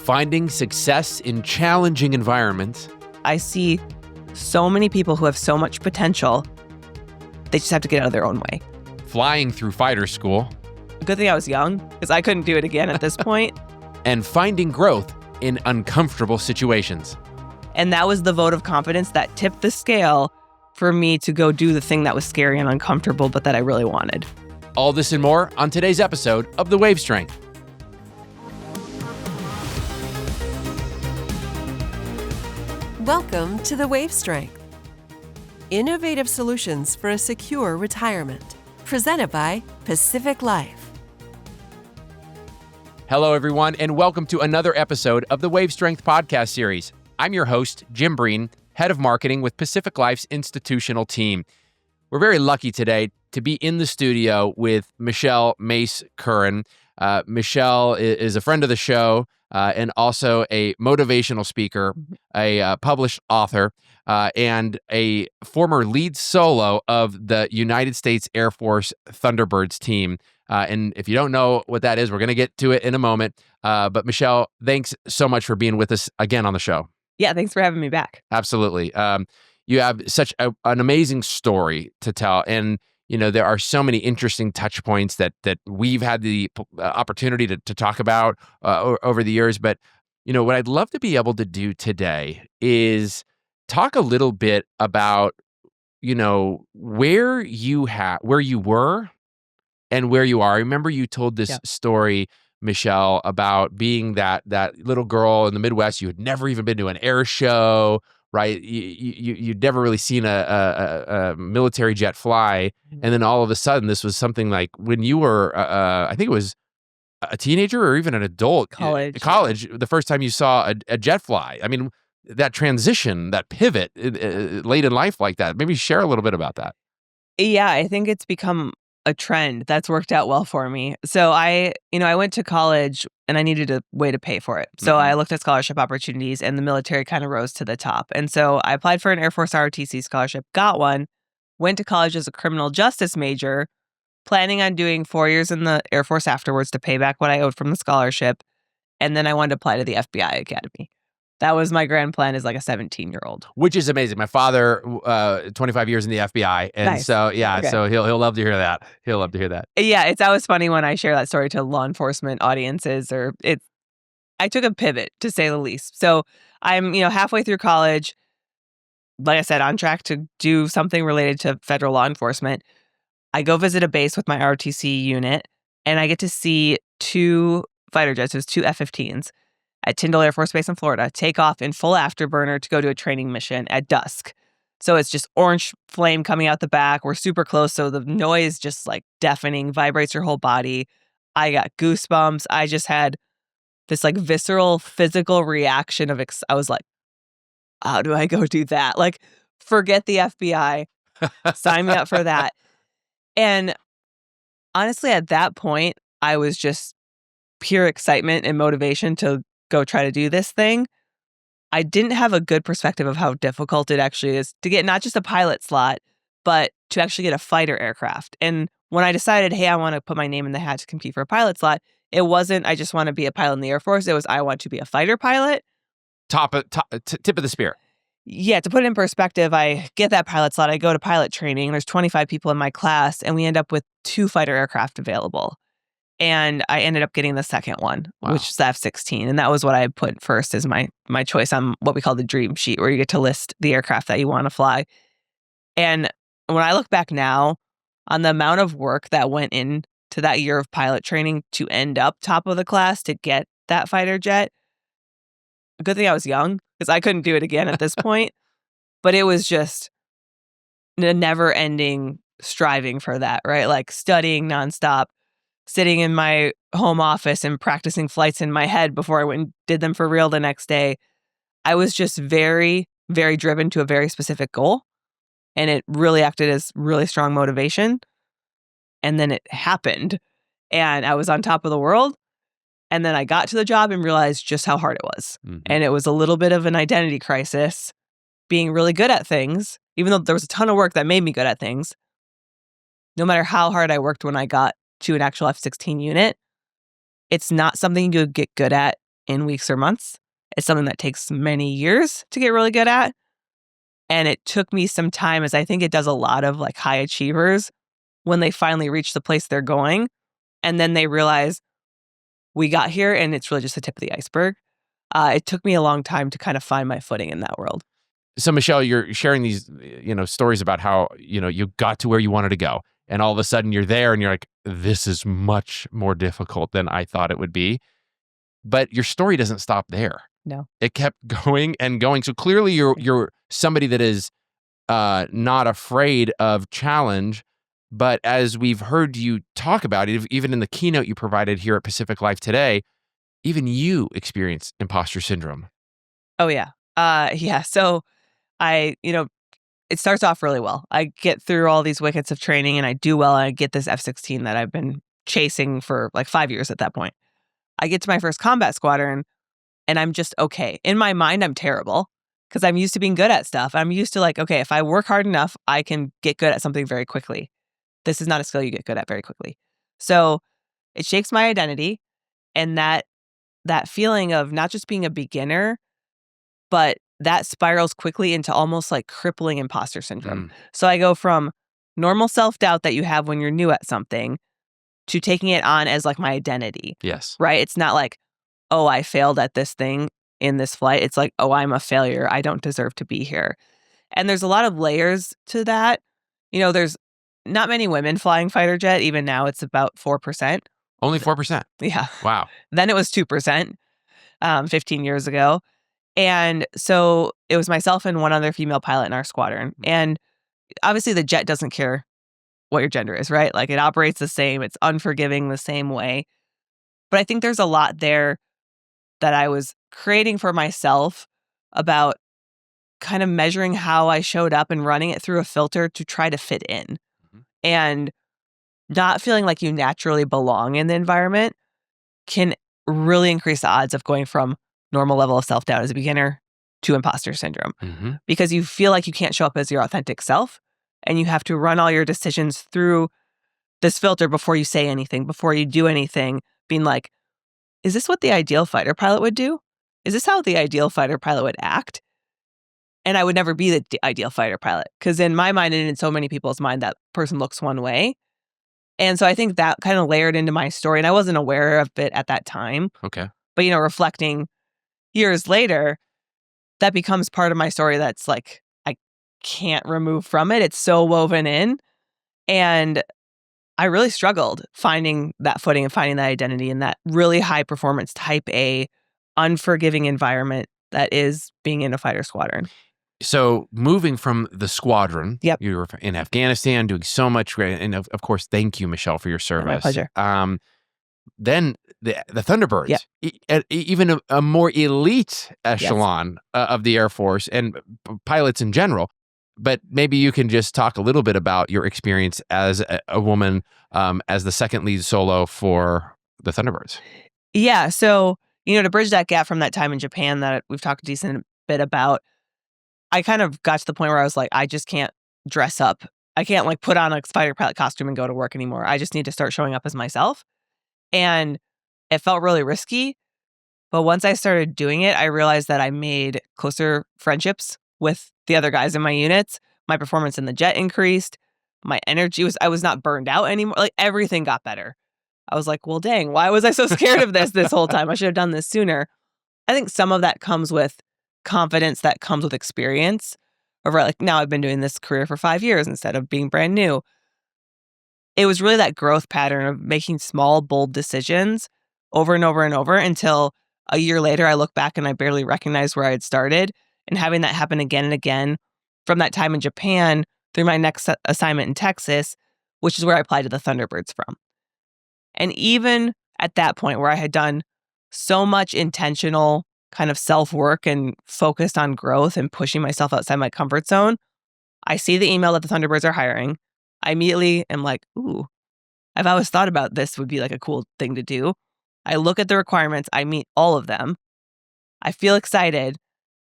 finding success in challenging environments. I see so many people who have so much potential. They just have to get out of their own way. Flying through fighter school. Good thing I was young, because I couldn't do it again at this point. And finding growth in uncomfortable situations. And that was the vote of confidence that tipped the scale for me to go do the thing that was scary and uncomfortable, but that I really wanted. All this and more on today's episode of The Wave Strength. Welcome to The Wave Strength. Innovative solutions for a secure retirement. Presented by Pacific Life. Hello, everyone, and welcome to another episode of the Wave Strength podcast series. I'm your host, Jim Breen, head of marketing with Pacific Life's institutional team. We're very lucky today to be in the studio with Michelle Mace Curran. Michelle is a friend of the show and also a motivational speaker, a published author, and a former lead solo of the United States Air Force Thunderbirds team. And if you don't know what that is, we're going to get to it in a moment. But Michelle, thanks so much for being with us again on the show. Yeah, thanks for having me back. Absolutely. You have such an amazing story to tell. And, you know, there are so many interesting touch points that we've had the opportunity to talk about over the years. But, you know, what I'd love to be able to do today is talk a little bit about, you know, where you were and where you are. I remember you told this story, Michelle, about being that little girl in the Midwest. You had never even been to an air show, right? You'd never really seen a military jet fly. And then all of a sudden, this was something like when you were, I think it was a teenager or even an adult. College, the first time you saw a jet fly. I mean, that transition, that pivot late in life like that. Maybe share a little bit about that. Yeah, I think it's become a trend that's worked out well for me. So I went to college and I needed a way to pay for it. So I looked at scholarship opportunities and the military kind of rose to the top. And so I applied for an Air Force ROTC scholarship, got one, went to college as a criminal justice major, planning on doing 4 years in the Air Force afterwards to pay back what I owed from the scholarship. And then I wanted to apply to the FBI Academy. That was my grand plan as like a 17-year-old. Which is amazing. My father, 25 years in the FBI. And nice. So, yeah, okay. So he'll love to hear that. He'll love to hear that. Yeah, it's always funny when I share that story to law enforcement audiences I took a pivot, to say the least. So I'm, halfway through college, like I said, on track to do something related to federal law enforcement. I go visit a base with my ROTC unit and I get to see two fighter jets. It was two F-15s. At Tyndall Air Force Base in Florida, take off in full afterburner to go to a training mission at dusk. So it's just orange flame coming out the back. We're super close, so the noise just like deafening, vibrates your whole body. I got goosebumps. I just had this like visceral physical reaction of, I was like, how do I go do that? Like, forget the FBI. Sign me up for that. And honestly, at that point, I was just pure excitement and motivation to go try to do this thing. I didn't have a good perspective of how difficult it actually is to get not just a pilot slot, but to actually get a fighter aircraft. And when I decided, hey, I want to put my name in the hat to compete for a pilot slot, it wasn't, I just want to be a pilot in the Air Force. It was, I want to be a fighter pilot. Tip of the spear. Yeah, to put it in perspective, I get that pilot slot. I go to pilot training. There's 25 people in my class, and we end up with 2 fighter aircraft available. And I ended up getting the second one, which is the F-16. And that was what I put first as my choice on what we call the dream sheet, where you get to list the aircraft that you want to fly. And when I look back now on the amount of work that went into that year of pilot training to end up top of the class to get that fighter jet, a good thing I was young, because I couldn't do it again at this point. But it was just a never-ending striving for that, right? Like studying nonstop, sitting in my home office and practicing flights in my head before I went and did them for real the next day. I was just very, very driven to a very specific goal. And it really acted as really strong motivation. And then it happened. And I was on top of the world. And then I got to the job and realized just how hard it was. And it was a little bit of an identity crisis, being really good at things, even though there was a ton of work that made me good at things. No matter how hard I worked when I got to an actual F-16 unit, it's not something you get good at in weeks or months. It's something that takes many years to get really good at. And it took me some time, as I think it does a lot of like high achievers, when they finally reach the place they're going. And then they realize we got here and it's really just the tip of the iceberg. It took me a long time to kind of find my footing in that world. So Michelle, you're sharing these, stories about how, you got to where you wanted to go. And all of a sudden you're there and you're like, this is much more difficult than I thought it would be. But your story doesn't stop there. No. It kept going and going. So clearly you're somebody that is not afraid of challenge. But as we've heard you talk about it, even in the keynote you provided here at Pacific Life today, even you experience imposter syndrome. Oh, yeah. Yeah. So it starts off really well. I get through all these wickets of training and I do well. And I get this F-16 that I've been chasing for like 5 years at that point. I get to my first combat squadron and I'm just okay. In my mind, I'm terrible because I'm used to being good at stuff. I'm used to like, okay, if I work hard enough, I can get good at something very quickly. This is not a skill you get good at very quickly. So it shakes my identity, and that feeling of not just being a beginner, but that spirals quickly into almost like crippling imposter syndrome. So I go from normal self-doubt that you have when you're new at something to taking it on as like my identity. Yes. Right? It's not like, oh, I failed at this thing in this flight. It's like, oh, I'm a failure. I don't deserve to be here. And there's a lot of layers to that. There's not many women flying fighter jet. Even now, it's about 4%. Only 4%? Yeah. Wow. Then it was 2%, 15 years ago. And so it was myself and one other female pilot in our squadron. And obviously the jet doesn't care what your gender is, right? Like it operates the same. It's unforgiving the same way. But I think there's a lot there that I was creating for myself about kind of measuring how I showed up and running it through a filter to try to fit in. And not feeling like you naturally belong in the environment can really increase the odds of going from normal level of self-doubt as a beginner to imposter syndrome. Because you feel like you can't show up as your authentic self and you have to run all your decisions through this filter before you say anything, before you do anything, being like, is this what the ideal fighter pilot would do? Is this how the ideal fighter pilot would act? And I would never be the ideal fighter pilot because in my mind and in so many people's mind, that person looks one way. And so I think that kind of layered into my story, and I wasn't aware of it at that time. Okay. But, reflecting years later, that becomes part of my story that's like, I can't remove from it. It's so woven in. And I really struggled finding that footing and finding that identity in that really high performance type A, unforgiving environment that is being in a fighter squadron. So moving from the squadron, Yep. you were in Afghanistan doing so much great. And of course, thank you, Michelle, for your service. My pleasure. Then the Thunderbirds, Yep. Even a more elite echelon of the Air Force and pilots in general. But maybe you can just talk a little bit about your experience as a woman, as the second lead solo for the Thunderbirds. Yeah. So, to bridge that gap from that time in Japan that we've talked a decent bit about, I kind of got to the point where I was like, I just can't dress up. I can't like put on a fighter pilot costume and go to work anymore. I just need to start showing up as myself. And it felt really risky. But once I started doing it, I realized that I made closer friendships with the other guys in my units. My performance in the jet increased. My energy I was not burned out anymore. Like everything got better. I was like, well, dang, why was I so scared of this whole time? I should have done this sooner. I think some of that comes with confidence that comes with experience. Over like now I've been doing this career for 5 years instead of being brand new. It was really that growth pattern of making small, bold decisions over and over and over until a year later, I look back and I barely recognize where I had started, and having that happen again and again from that time in Japan through my next assignment in Texas, which is where I applied to the Thunderbirds from. And even at that point where I had done so much intentional kind of self-work and focused on growth and pushing myself outside my comfort zone, I see the email that the Thunderbirds are hiring. I immediately am like, ooh, I've always thought about this would be like a cool thing to do. I look at the requirements, I meet all of them. I feel excited.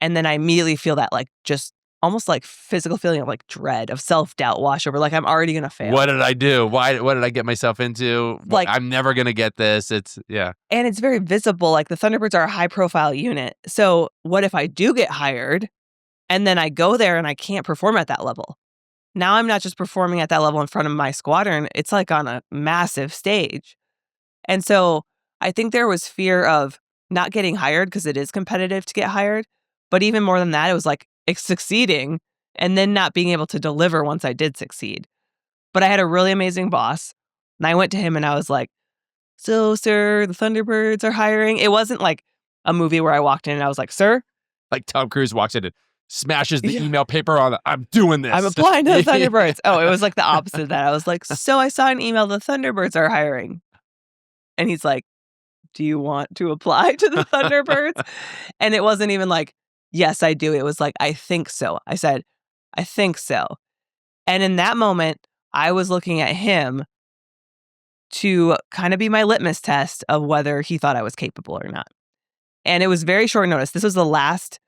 And then I immediately feel that like just almost like physical feeling of like dread, of self-doubt wash over, like I'm already going to fail. What did I do? What did I get myself into? Like, I'm never going to get this. Yeah. And it's very visible. Like the Thunderbirds are a high profile unit. So what if I do get hired and then I go there and I can't perform at that level? Now I'm not just performing at that level in front of my squadron. It's like on a massive stage. And so I think there was fear of not getting hired because it is competitive to get hired. But even more than that, it was like succeeding and then not being able to deliver once I did succeed. But I had a really amazing boss. And I went to him and I was like, so, sir, the Thunderbirds are hiring. It wasn't like a movie where I walked in and I was like, sir. Like Tom Cruise walks in and smashes the email paper on I'm doing this. I'm applying to the Thunderbirds. Oh, it was like the opposite of that. I was like, so I saw an email, the Thunderbirds are hiring. And he's like, do you want to apply to the Thunderbirds? And it wasn't even like, yes, I do. It was like, I think so. I said, I think so. And in that moment, I was looking at him to kind of be my litmus test of whether he thought I was capable or not. And it was very short notice. This was the last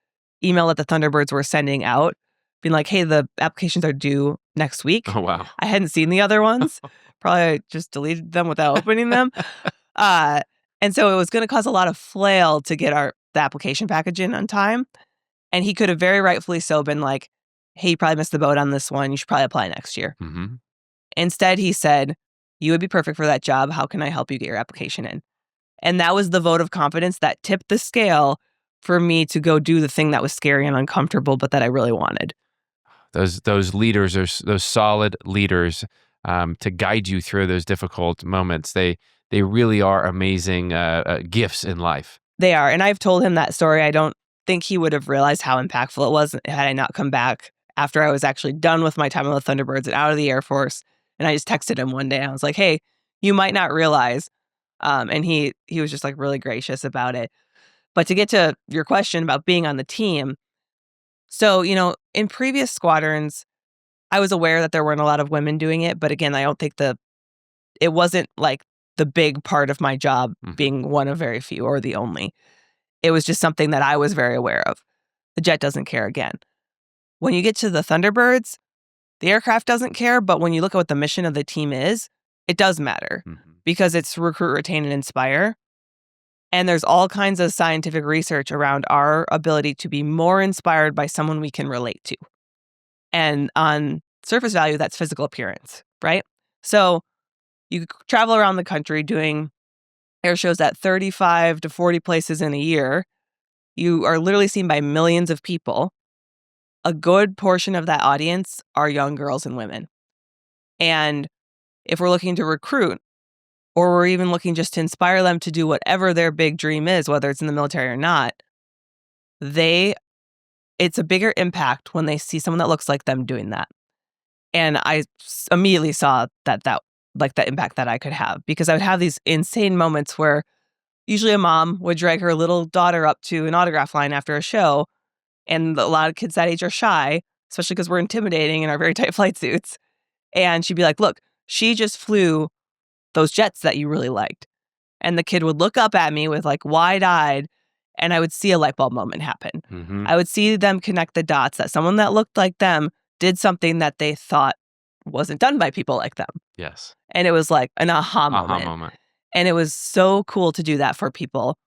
email that the Thunderbirds were sending out, being like, hey, the applications are due next week. Oh, wow. I hadn't seen the other ones. Probably just deleted them without opening them. And so it was going to cause a lot of flail to get the application package in on time. And he could have very rightfully so been like, hey, you probably missed the boat on this one. You should probably apply next year. Mm-hmm. Instead, he said, you would be perfect for that job. How can I help you get your application in? And that was the vote of confidence that tipped the scale for me to go do the thing that was scary and uncomfortable, but that I really wanted. Those leaders are those solid leaders to guide you through those difficult moments. They really are amazing gifts in life. They are. And I've told him that story. I don't think he would have realized how impactful it was had I not come back after I was actually done with my time on the Thunderbirds and out of the Air Force. And I just texted him one day. I was like, hey, you might not realize. And he was just like really gracious about it. But to get to your question about being on the team. So, in previous squadrons, I was aware that there weren't a lot of women doing it. But again, I don't think it wasn't like the big part of my job being one of very few or the only. It was just something that I was very aware of. The jet doesn't care again. When you get to the Thunderbirds, the aircraft doesn't care, but when you look at what the mission of the team is, it does matter because it's recruit, retain, and inspire. And there's all kinds of scientific research around our ability to be more inspired by someone we can relate to. And on surface value, that's physical appearance, right? So you travel around the country doing air shows at 35 to 40 places in a year. You are literally seen by millions of people. A good portion of that audience are young girls and women. And if we're looking to recruit, or we're even looking just to inspire them to do whatever their big dream is, whether it's in the military or not, it's a bigger impact when they see someone that looks like them doing that. And I immediately saw that impact that I could have, because I would have these insane moments where usually a mom would drag her little daughter up to an autograph line after a show. And a lot of kids that age are shy, especially because we're intimidating in our very tight flight suits. And she'd be like, look, she just flew those jets that you really liked. And the kid would look up at me with like wide-eyed, and I would see a light bulb moment happen. Mm-hmm. I would see them connect the dots that someone that looked like them did something that they thought wasn't done by people like them. Yes. And it was like an aha moment. And it was so cool to do that for people.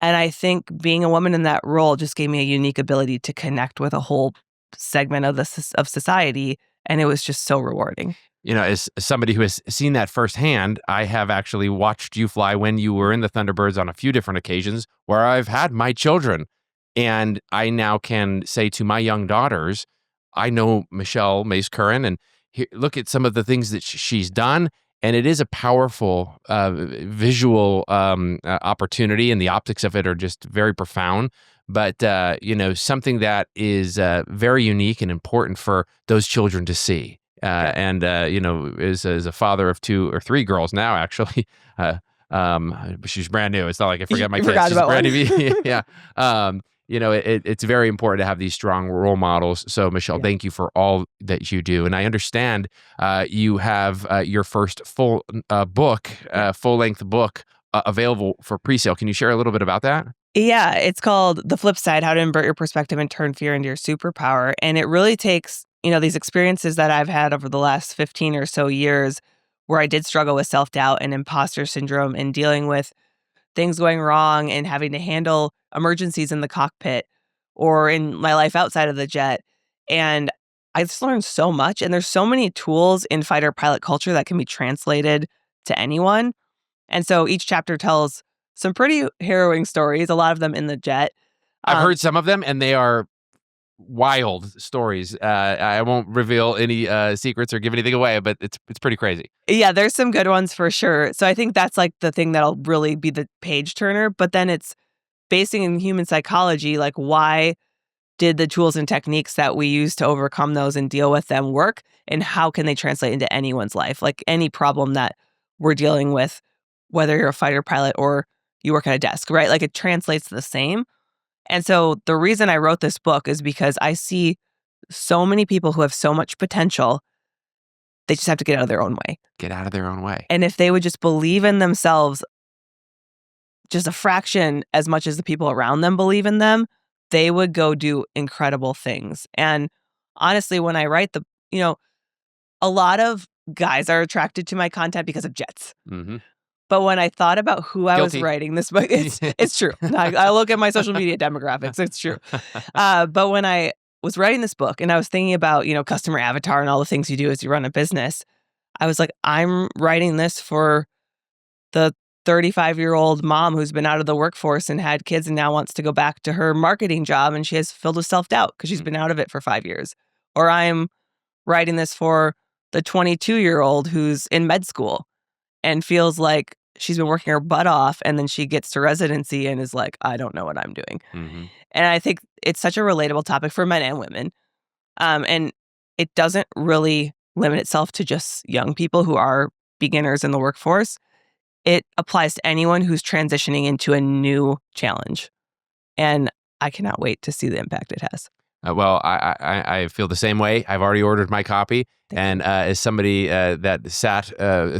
And I think being a woman in that role just gave me a unique ability to connect with a whole segment of society. And it was just so rewarding. As somebody who has seen that firsthand, I have actually watched you fly when you were in the Thunderbirds on a few different occasions where I've had my children. And I now can say to my young daughters, I know Michelle Mace Curran, and look at some of the things that she's done. And it is a powerful visual opportunity, and the optics of it are just very profound. But, something that is very unique and important for those children to see. And as a father of 2 or 3 girls now, actually, she's brand new. It's not like I forget my kids. She's brand new. Yeah. It's very important to have these strong role models. So, Michelle, thank you for all that you do. And I understand you have your first full-length book available for pre-sale. Can you share a little bit about that? Yeah, it's called The Flip Side, How to Invert Your Perspective and Turn Fear into Your Superpower. And it really takes, these experiences that I've had over the last 15 or so years where I did struggle with self-doubt and imposter syndrome and dealing with things going wrong and having to handle emergencies in the cockpit or in my life outside of the jet. And I just learned so much. And there's so many tools in fighter pilot culture that can be translated to anyone. And so each chapter tells some pretty harrowing stories, a lot of them in the jet. I've heard some of them, and they are wild stories. I won't reveal any secrets or give anything away, but it's pretty crazy. Yeah, there's some good ones for sure. So I think that's like the thing that'll really be the page turner. But then it's basing in human psychology, like why did the tools and techniques that we use to overcome those and deal with them work, and how can they translate into anyone's life? Like any problem that we're dealing with, whether you're a fighter pilot or you work at a desk, right? Like it translates the same. And so the reason I wrote this book is because I see so many people who have so much potential. They just have to get out of their own way. Get out of their own way. And if they would just believe in themselves just a fraction as much as the people around them believe in them, they would go do incredible things. And honestly, when I write a lot of guys are attracted to my content because of jets. Mm-hmm. But when I thought about who I was writing this book, it's true. I look at my social media demographics. It's true. But when I was writing this book and I was thinking about, customer avatar and all the things you do as you run a business, I was like, I'm writing this for the 35-year-old mom who's been out of the workforce and had kids and now wants to go back to her marketing job, and she has filled with self-doubt because she's been out of it for 5 years. Or I'm writing this for the 22-year-old who's in med school and feels like she's been working her butt off, and then she gets to residency and is like, I don't know what I'm doing. Mm-hmm. And I think it's such a relatable topic for men and women. And it doesn't really limit itself to just young people who are beginners in the workforce. It applies to anyone who's transitioning into a new challenge. And I cannot wait to see the impact it has. Well, I feel the same way. I've already ordered my copy. And as somebody that sat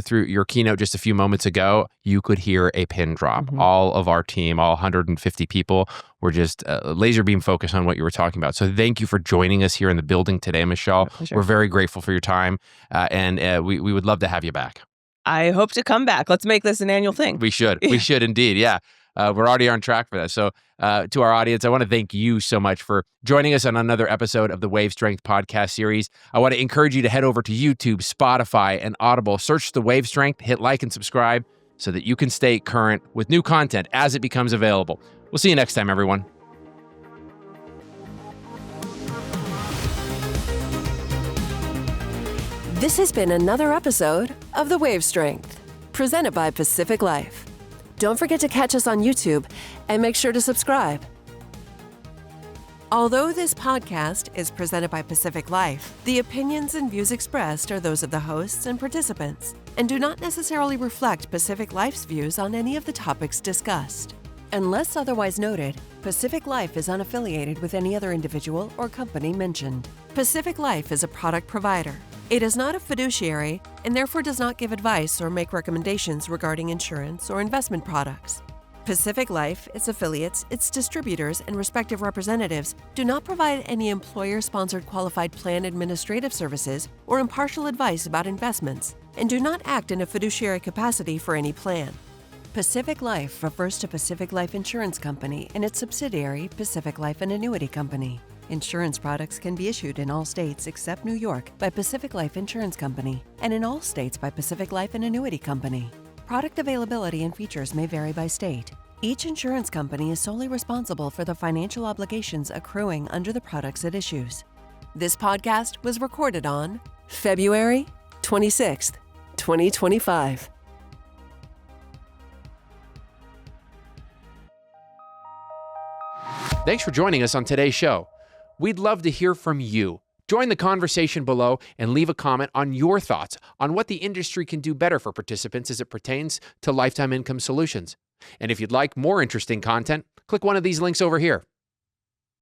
through your keynote just a few moments ago, you could hear a pin drop. Mm-hmm. All of our team, all 150 people, were just laser beam focused on what you were talking about. So thank you for joining us here in the building today, Michelle. We're very grateful for your time. And we would love to have you back. I hope to come back. Let's make this an annual thing. We should. We should indeed. Yeah. We're already on track for that. So to our audience, I want to thank you so much for joining us on another episode of the Wave Strength podcast series. I want to encourage you to head over to YouTube, Spotify, and Audible. Search the Wave Strength, hit like and subscribe so that you can stay current with new content as it becomes available. We'll see you next time, everyone. This has been another episode of The Wave Strength, presented by Pacific Life. Don't forget to catch us on YouTube and make sure to subscribe. Although this podcast is presented by Pacific Life, the opinions and views expressed are those of the hosts and participants and do not necessarily reflect Pacific Life's views on any of the topics discussed. Unless otherwise noted, Pacific Life is unaffiliated with any other individual or company mentioned. Pacific Life is a product provider. It is not a fiduciary and therefore does not give advice or make recommendations regarding insurance or investment products. Pacific Life, its affiliates, its distributors, and respective representatives do not provide any employer-sponsored qualified plan administrative services or impartial advice about investments and do not act in a fiduciary capacity for any plan. Pacific Life refers to Pacific Life Insurance Company and its subsidiary, Pacific Life and Annuity Company. Insurance products can be issued in all states except New York by Pacific Life Insurance Company and in all states by Pacific Life and Annuity Company. Product availability and features may vary by state. Each insurance company is solely responsible for the financial obligations accruing under the products it issues. This podcast was recorded on February 26th, 2025. Thanks for joining us on today's show. We'd love to hear from you. Join the conversation below and leave a comment on your thoughts on what the industry can do better for participants as it pertains to lifetime income solutions. And if you'd like more interesting content, click one of these links over here.